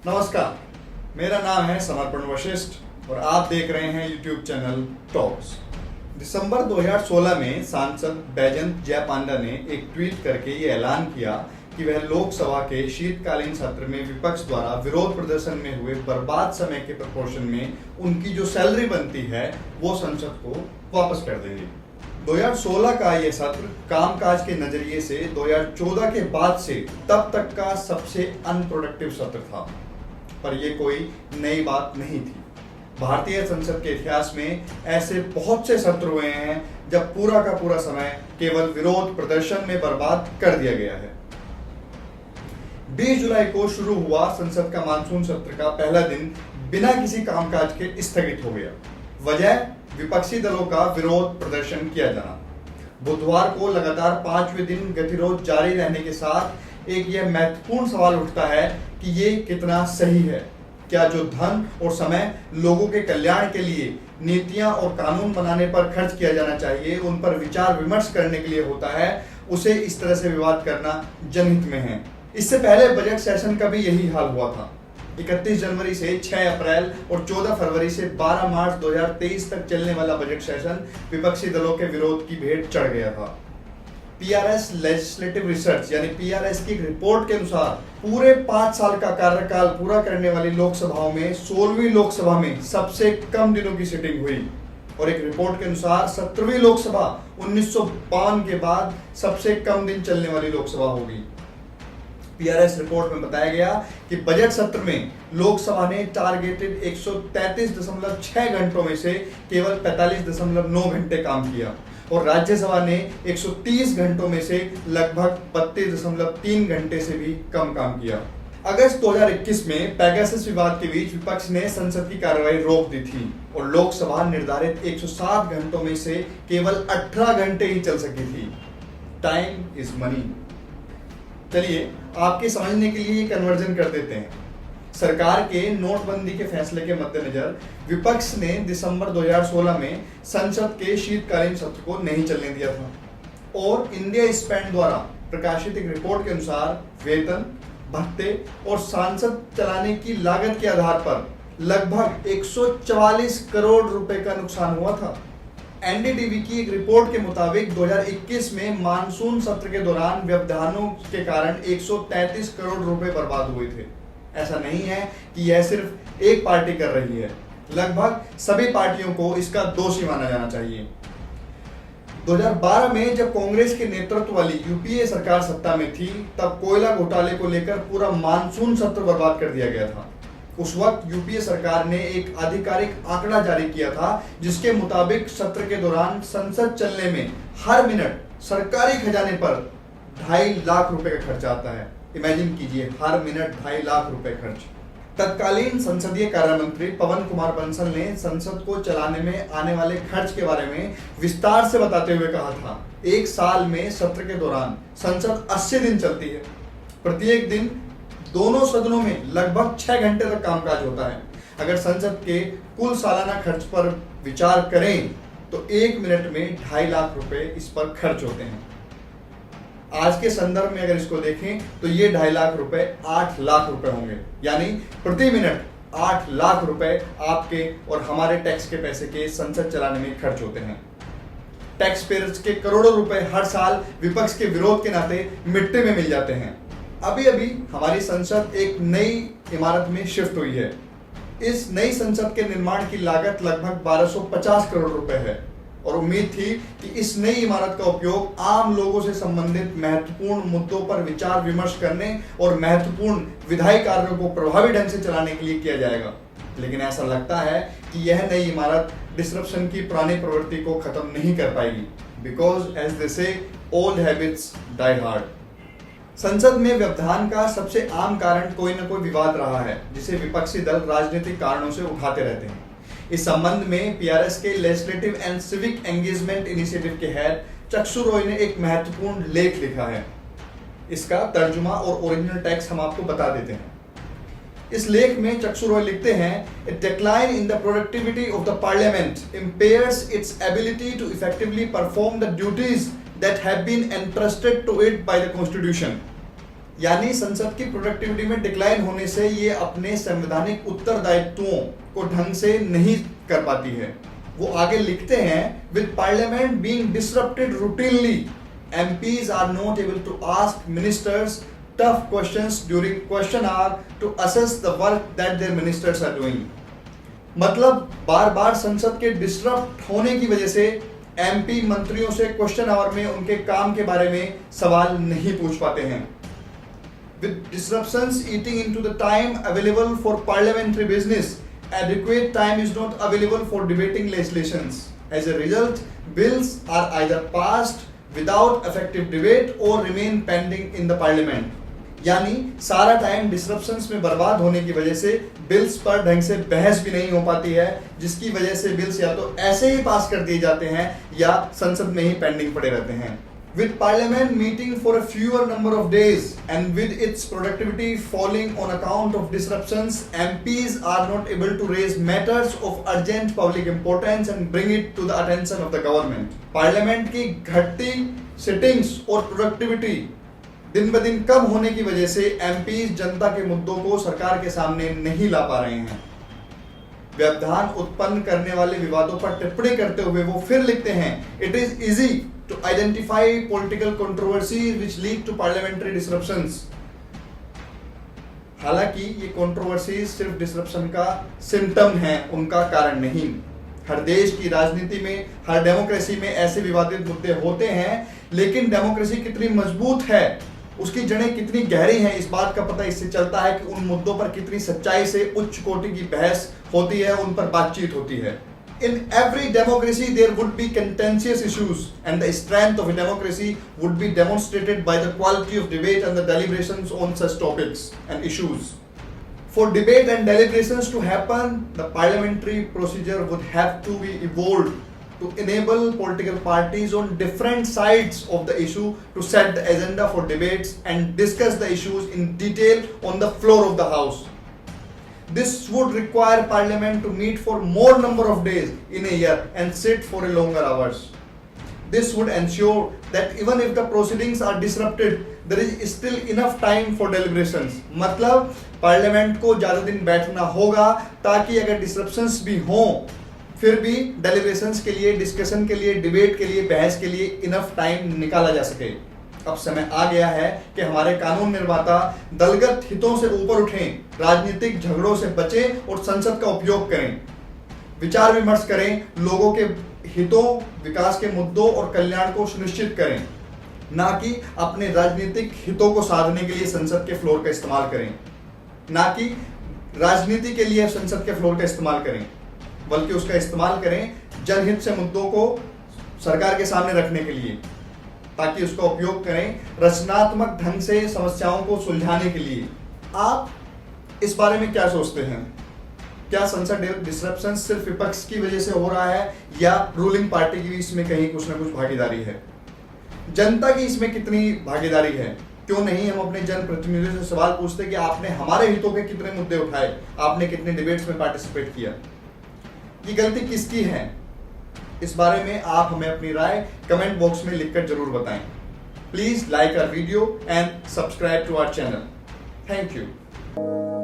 नमस्कार, मेरा नाम है समर्पण वशिष्ठ और आप देख रहे हैं YouTube चैनल टॉक्स। दिसंबर 2016 में सांसद बैजंत जय पांडा ने एक ट्वीट करके ये ऐलान किया कि वह लोकसभा के शीतकालीन सत्र में विपक्ष द्वारा विरोध प्रदर्शन में हुए बर्बाद समय के प्रोपोर्शन में उनकी जो सैलरी बनती है वो संसद को वापस कर देंगे। 2016 का यह सत्र कामकाज के नजरिए से 2014 के बाद से तब तक का सबसे अनप्रोडक्टिव सत्र था, पर यह कोई नई बात नहीं थी। भारतीय संसद के इतिहास में ऐसे बहुत से सत्र हुए हैं जब पूरा का पूरा समय केवल विरोध प्रदर्शन में बर्बाद कर दिया गया है। 20 जुलाई को शुरू हुआ संसद का मानसून सत्र का पहला दिन बिना किसी कामकाज के स्थगित हो गया। वजह विपक्षी दलों का विरोध प्रदर्शन किया जाना। बुधवार को लगातार 5वें दिन गतिरोध जारी रहने के साथ एक यह महत्वपूर्ण सवाल उठता है कि ये कितना सही है। क्या जो धन और समय लोगों के कल्याण के लिए नीतियां और कानून बनाने पर खर्च किया जाना चाहिए, उन पर विचार विमर्श करने के लिए होता है, उसे इस तरह से विवाद करना जनहित में है। इससे पहले बजट सेशन का भी यही हाल हुआ था। 31 जनवरी से 6 अप्रैल और 14 फरवरी से 12 मार्च 2023 तक चलने वाला बजट सेशन विपक्षी दलों के विरोध की भेंट चढ़ गया था। पीआरएस लेजिस्लेटिव रिसर्च यानी पीआरएस की एक रिपोर्ट के अनुसार पूरे 5 साल का कार्यकाल पूरा करने वाली लोकसभाओं में 16वीं लोकसभा में सबसे कम दिनों की सिटिंग हुई और एक रिपोर्ट के अनुसार 17वीं लोकसभा 1952 के बाद सबसे कम दिन चलने वाली लोकसभा होगी। पीआरएस रिपोर्ट में बताया गया कि बजट सत्र में लोकसभा ने टारगेटेड 133.6 घंटों में से केवल 45.9 घंटे काम किया और राज्यसभा ने 130 घंटों में से लगभग 32.3 घंटे से भी कम काम किया। अगस्त 2021 में पेगासस विवाद के बीच विपक्ष ने संसद की कार्रवाई रोक दी थी और लोकसभा निर्धारित 160 घंटों में से केवल 18 घंटे ही चल सकी थी। Time is money. चलिए आपके समझने के लिए कन्वर्जन कर देते हैं। सरकार के नोटबंदी के फैसले के मद्देनजर विपक्ष ने दिसंबर 2016 में संसद के शीतकालीन सत्र को नहीं चलने दिया था और इंडिया स्पैन द्वारा प्रकाशित एक रिपोर्ट के अनुसार वेतन, भत्ते और सांसद चलाने की लागत के आधार पर लगभग 144 करोड़ रुपए का नुकसान हुआ था। एनडीटीवी की एक रिपोर्ट के मुताबिक 2021 में मानसून सत्र के दौरान व्यवधानों के कारण 133 करोड़ रुपए बर्बाद हुए थे। ऐसा नहीं है कि यह सिर्फ एक पार्टी कर रही है, लगभग सभी पार्टियों को इसका दोषी माना जाना चाहिए। 2012 में जब कांग्रेस के नेतृत्व वाली यूपीए सरकार सत्ता में थी, तब कोयला घोटाले को लेकर पूरा मानसून सत्र बर्बाद कर दिया गया था। उस वक्त यूपीए सरकार ने एक आधिकारिक आंकड़ा जारी किया था जिसके मुताबिक सत्र के दौरान संसद चलने में हर मिनट सरकारी खजाने पर 2.5 लाख रुपए का खर्च आता है। इमेजिन कीजिए, हर मिनट 2.5 लाख रुपए खर्च। तत्कालीन संसदीय कार्य मंत्री पवन कुमार बंसल ने संसद को चलाने में आने वाले खर्च के बारे में विस्तार से बताते हुए कहा था, एक साल में सत्र के दौरान संसद 80 दिन चलती है। प्रत्येक दिन दोनों सदनों में लगभग 6 घंटे तक कामकाज होता है। अगर संसद के कुल सालाना खर्च पर विचार करें तो 1 मिनट में 2.5 लाख रुपए इस पर खर्च होते हैं। आज के संदर्भ में अगर इसको देखें तो ये 2.5 लाख रुपए 8 लाख रुपए होंगे, यानी प्रति मिनट 8 लाख रुपए आपके और हमारे टैक्स के पैसे के संसद चलाने में खर्च होते हैं। टैक्स पेयर्स के करोड़ों रुपए हर साल विपक्ष के विरोध के नाते मिट्टी में मिल जाते हैं। अभी अभी हमारी संसद एक नई इमारत में शिफ्ट हुई है। इस नई संसद के निर्माण की लागत लगभग 1250 करोड़ रुपए है और उम्मीद थी कि इस नई इमारत का उपयोग आम लोगों से संबंधित महत्वपूर्ण मुद्दों पर विचार विमर्श करने और महत्वपूर्ण विधायी कार्यों को प्रभावी ढंग से चलाने के लिए किया जाएगा। लेकिन ऐसा लगता है कि यह नई इमारत डिसरप्शन की पुरानी प्रवृत्ति को खत्म नहीं कर पाएगी, बिकॉज एज दे से ओल्ड हैबिट्स डाई हार्ड। संसद में व्यवधान का सबसे आम कारण कोई न कोई विवाद रहा है जिसे विपक्षी दल राजनीतिक कारणों से उठाते रहते हैं। इस संबंध में पीआरएस के legislative and civic engagement initiative के हेड चक्षु रॉय ने एक महत्वपूर्ण लेख लिखा है। इसका तर्जुमा और ओरिजिनल टेक्स्ट हम आपको बता देते हैं। इस लेख में चक्षु रॉय लिखते हैं, "A decline in the productivity of the parliament impairs its ability to effectively perform the duties that have been entrusted to it by the constitution." यानी संसद की प्रोडक्टिविटी में डिक्लाइन होने से ये अपने संवैधानिक उत्तरदायित्वों को ढंग से नहीं कर पाती है। वो आगे लिखते हैं, with parliament being disrupted routinely, MPs are not able to ask ministers tough questions during question hour to assess the work that their ministers are doing। मतलब बार बार संसद के डिसरप्ट होने की वजह से MP मंत्रियों से क्वेश्चन आवर में उनके काम के बारे में सवाल नहीं पूछ पाते हैं। With disruptions eating into the time available for parliamentary business, adequate time is not available for debating legislations. As a result, bills are either passed without effective debate or remain pending in the parliament. यानी सारा time disruptions में बर्बाद होने की वजह से bills पर ढंग से बहस भी नहीं हो पाती है, जिसकी वजह से बिल्स या तो ऐसे ही पास कर दिए जाते हैं या संसद में ही पेंडिंग पड़े रहते हैं। With Parliament meeting for a fewer number of days and with its productivity falling on account of disruptions, MPs are not able to raise matters of urgent public importance and bring it to the attention of the government. Parliament की घटती sittings और productivity दिन ब दिन कम होने की वजह से MPs जनता के मुद्दों को सरकार के सामने नहीं ला पा रहे हैं। व्यवधान उत्पन्न करने वाले विवादों पर टिप्पणी करते हुए वो फिर लिखते हैं, it is easy to identify political controversies which lead to parliamentary disruptions. हालांकि ये कंट्रोवर्सीज सिर्फ डिसरप्शन का सिम्टम है, उनका कारण नहीं। हर देश की राजनीति में, हर डेमोक्रेसी में ऐसे विवादित मुद्दे होते हैं, लेकिन डेमोक्रेसी कितनी मजबूत है, उसकी जड़ें कितनी गहरी हैं, इस बात का पता इससे चलता है कि उन मुद्दों पर कितनी सच्चाई से उच्च कोटि की बहस होती है, उन पर बातचीत होती है। In every democracy there would be contentious issues and the strength of a democracy would be demonstrated by the quality of debate and the deliberations on such topics and issues. For debate and deliberations to happen, the parliamentary procedure would have to be evolved to enable political parties on different sides of the issue to set the agenda for debates and discuss the issues in detail on the floor of the House. This would require Parliament to meet for more number of days in a year and sit for a longer hours. This would ensure that even if the proceedings are disrupted, there is still enough time for deliberations. मतलब parliament को ज़्यादा दिन बैठना होगा ताकि अगर disruptions भी हों, फिर भी डेलिब्रेशंस के लिए, डिस्कशन के लिए, डिबेट के लिए, बहस के लिए इनफ टाइम निकाला जा सके। अब समय आ गया है कि हमारे कानून निर्माता दलगत हितों से ऊपर उठें, राजनीतिक झगड़ों से बचें और संसद का उपयोग करें, विचार विमर्श करें, लोगों के हितों, विकास के मुद्दों और कल्याण को सुनिश्चित करें, ना कि अपने राजनीतिक हितों को साधने के लिए संसद के फ्लोर का इस्तेमाल करें, ना कि राजनीति के लिए संसद के फ्लोर का इस्तेमाल करें, बल्कि उसका इस्तेमाल करें जनहित से मुद्दों को सरकार के सामने रखने के लिए, ताकि उसका उपयोग करें रचनात्मक ढंग से समस्याओं को सुलझाने के लिए। आप इस बारे में क्या सोचते हैं? क्या संसद डिसरप्शन सिर्फ विपक्ष की वजह से हो रहा है या रूलिंग पार्टी की भी इसमें कहीं कुछ ना कुछ भागीदारी है? जनता की इसमें कितनी भागीदारी है? क्यों नहीं हम अपने जनप्रतिनिधियों से सवाल पूछते कि आपने हमारे हितों के कितने मुद्दे उठाए, आपने कितने डिबेट्स में पार्टिसिपेट किया? ये गलती किसकी है? इस बारे में आप हमें अपनी राय कमेंट बॉक्स में लिखकर जरूर बताएं। Please like our video and subscribe to our channel. Thank you.